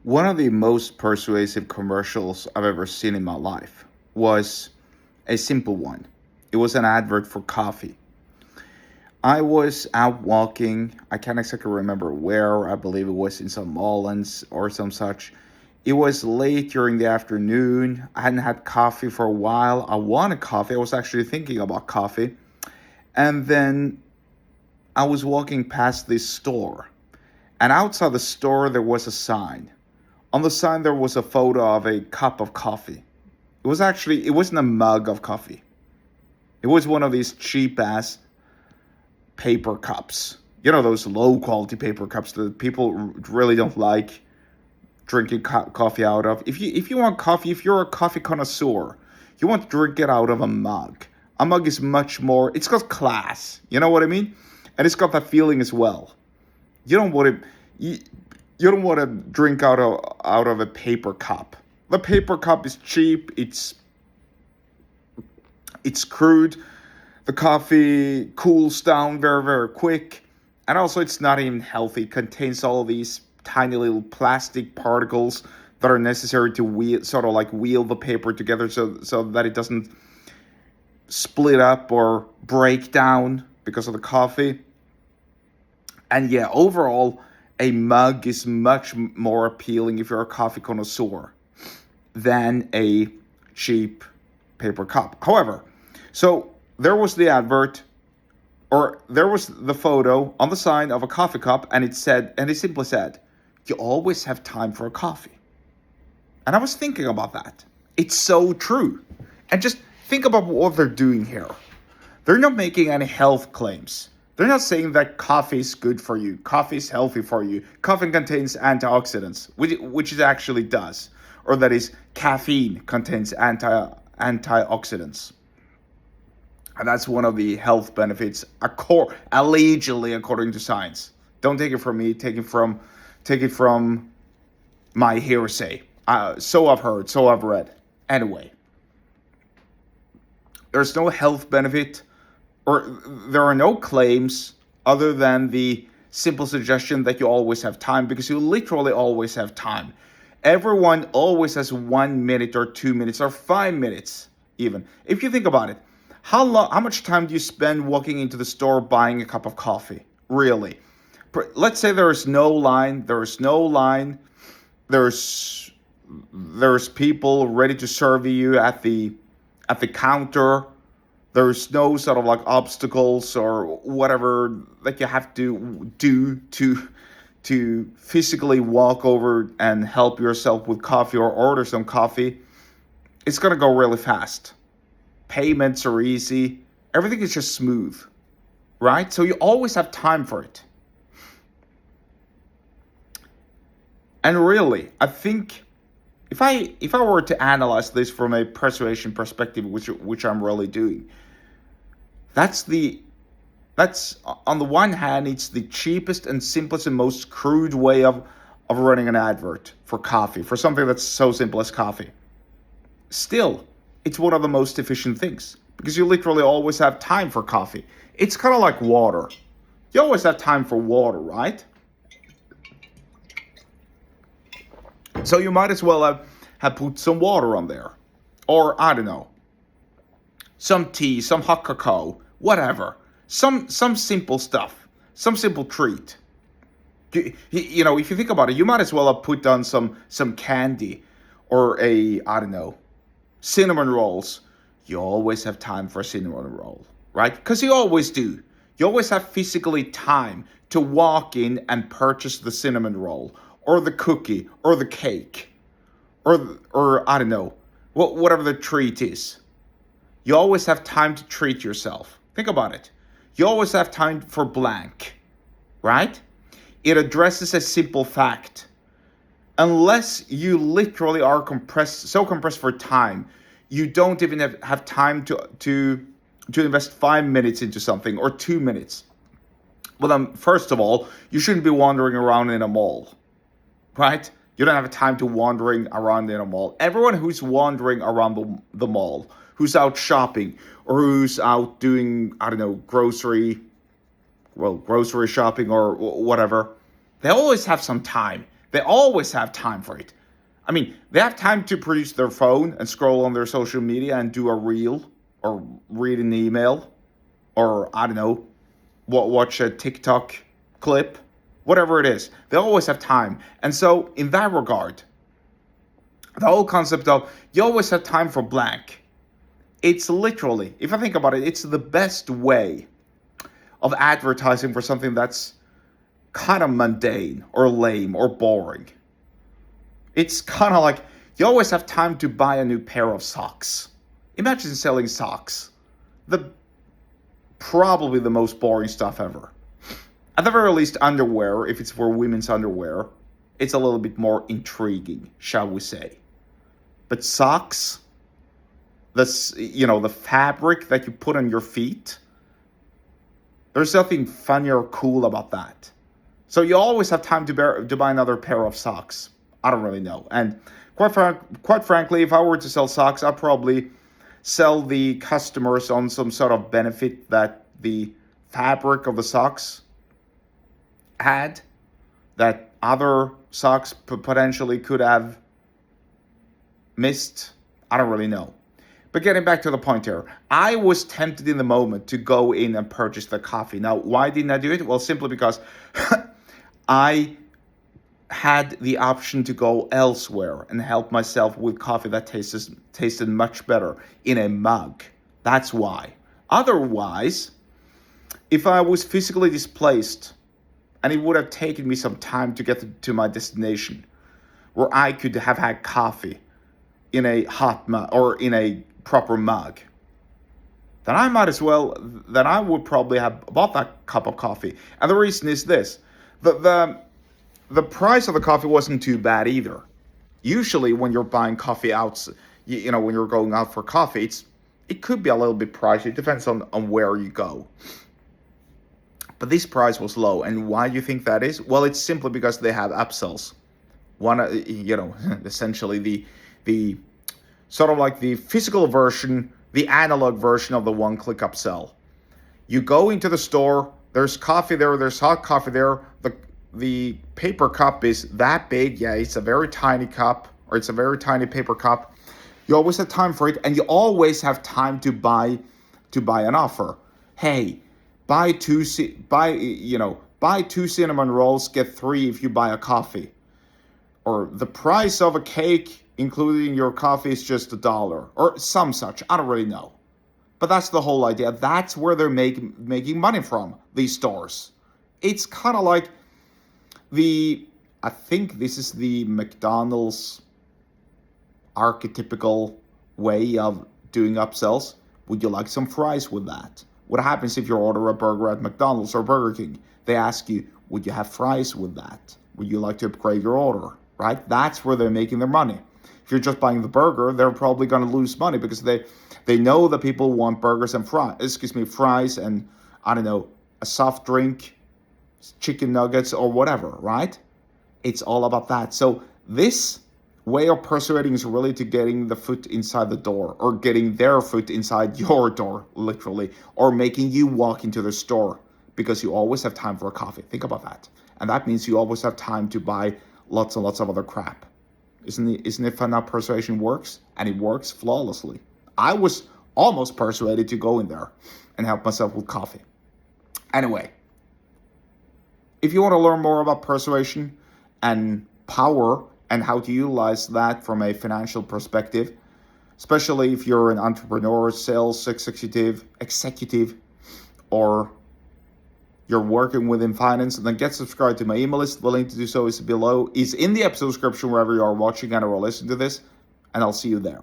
One of the most persuasive commercials I've ever seen in my life was a simple one. It was an advert for coffee. I was out walking. I can't exactly remember where. I believe it was in some Mullins or some such. It was late during the afternoon. I hadn't had coffee for a while. I wanted coffee. I was actually thinking about coffee. And then I was walking past this store. And outside the store, there was a sign. On the sign, there was a photo of a cup of coffee. It wasn't a mug of coffee. It was one of these cheap ass paper cups. You know, those low quality paper cups that people really don't like drinking coffee out of. If you want coffee, if you're a coffee connoisseur, you want to drink it out of a mug. A mug is much more, it's got class. You know what I mean? And it's got that feeling as well. You don't want to you don't want to drink out of a paper cup. The paper cup is cheap. It's crude. The coffee cools down very, very quick. And also, it's not even healthy. It contains all these tiny little plastic particles that are necessary to wheel the paper together so that it doesn't split up or break down because of the coffee. And yeah, overall, a mug is much more appealing if you're a coffee connoisseur than a cheap paper cup. However, so there was the advert, or there was the photo on the sign of a coffee cup, and it simply said, "You always have time for a coffee." And I was thinking about that. It's so true. And just think about what they're doing here. They're not making any health claims. They're not saying that coffee is good for you, coffee is healthy for you, coffee contains antioxidants, which it actually does, or that is caffeine contains antioxidants. And that's one of the health benefits, allegedly according to science. Don't take it from me, take it from my hearsay. So I've heard, so I've read. Anyway, there's no health benefit, or there are no claims other than the simple suggestion that you always have time, because you literally always have time. Everyone always has 1 minute or 2 minutes or 5 minutes even. If you think about it, how much time do you spend walking into the store buying a cup of coffee? Really? Let's say there's no line. There's people ready to serve you at the counter. There's no sort of like obstacles or whatever that you have to do to physically walk over and help yourself with coffee or order some coffee. It's going to go really fast. Payments are easy. Everything is just smooth, right? So you always have time for it. And really, I think if I were to analyze this from a persuasion perspective, which I'm really doing, that's on the one hand, it's the cheapest and simplest and most crude way of running an advert for coffee, for something that's so simple as coffee. Still, it's one of the most efficient things because you literally always have time for coffee. It's kind of like water. You always have time for water, right? So you might as well have put some water on there. Or, I don't know, some tea, some hot cocoa, whatever. Some simple stuff, some simple treat. You know, if you think about it, you might as well have put on some candy or I don't know, cinnamon rolls. You always have time for a cinnamon roll, right? Because you always do. You always have physically time to walk in and purchase the cinnamon roll or the cookie or the cake or I don't know, whatever the treat is. You always have time to treat yourself. Think about it. You always have time for blank, right? It addresses a simple fact. Unless you literally are so compressed for time, you don't even have time to invest 5 minutes into something or 2 minutes. Well, then, first of all, you shouldn't be wandering around in a mall, right? You don't have time to wandering around in a mall. Everyone who's wandering around the mall, who's out shopping, or who's out doing, I don't know, grocery shopping or whatever, they always have some time. They always have time for it. I mean, they have time to produce their phone and scroll on their social media and do a reel or read an email or, I don't know, watch a TikTok clip, whatever it is. They always have time. And so, in that regard, the whole concept of you always have time for blank, it's literally, if I think about it, it's the best way of advertising for something that's kind of mundane or lame or boring. It's kind of like you always have time to buy a new pair of socks. Imagine selling socks. Probably the most boring stuff ever. At the very least, underwear, if it's for women's underwear, it's a little bit more intriguing, shall we say. But socks, the fabric that you put on your feet, there's nothing funny or cool about that. So you always have time to buy another pair of socks. I don't really know. And quite frankly, if I were to sell socks, I'd probably sell the customers on some sort of benefit that the fabric of the socks had, that other socks potentially could have missed. I don't really know. But getting back to the point here, I was tempted in the moment to go in and purchase the coffee. Now, why didn't I do it? Well, simply because I had the option to go elsewhere and help myself with coffee that tasted much better in a mug. That's why. Otherwise, if I was physically displaced and it would have taken me some time to get to my destination where I could have had coffee in a hot mug or in a proper mug, then I would probably have bought that cup of coffee. And the reason is this: the price of the coffee wasn't too bad either. Usually when you're buying coffee out, when you're going out for coffee, it could be a little bit pricey. It depends on where you go. But this price was low. And why do you think that is? Well, it's simply because they have upsells. Essentially the sort of like the physical version, the analog version of the one-click upsell. You go into the store, there's coffee there, there's hot coffee there, the paper cup is that big. Yeah, it's a very tiny cup, or it's a very tiny paper cup. You always have time for it, and you always have time to buy an offer. Hey, buy two cinnamon rolls, get 3 if you buy a coffee. Or the price of a cake, including your coffee, is just $1, or some such. I don't really know. But that's the whole idea. That's where they're making money from, these stores. It's kind of like I think this is the McDonald's archetypical way of doing upsells. Would you like some fries with that? What happens if you order a burger at McDonald's or Burger King? They ask you, would you have fries with that? Would you like to upgrade your order? Right? That's where they're making their money. If you're just buying the burger, they're probably going to lose money because they know that people want burgers and fries and, I don't know, a soft drink, chicken nuggets or whatever, right? It's all about that. So this way of persuading is really to getting the foot inside the door, or getting their foot inside your door, literally, or making you walk into the store because you always have time for a coffee. Think about that. And that means you always have time to buy lots and lots of other crap. Isn't it fun how persuasion works? And it works flawlessly. I was almost persuaded to go in there and help myself with coffee. Anyway, if you want to learn more about persuasion and power and how to utilize that from a financial perspective, especially if you're an entrepreneur, sales executive, or you're working within finance, then get subscribed to my email list. The link to do so is in the episode description wherever you are watching and or listening to this, and I'll see you there.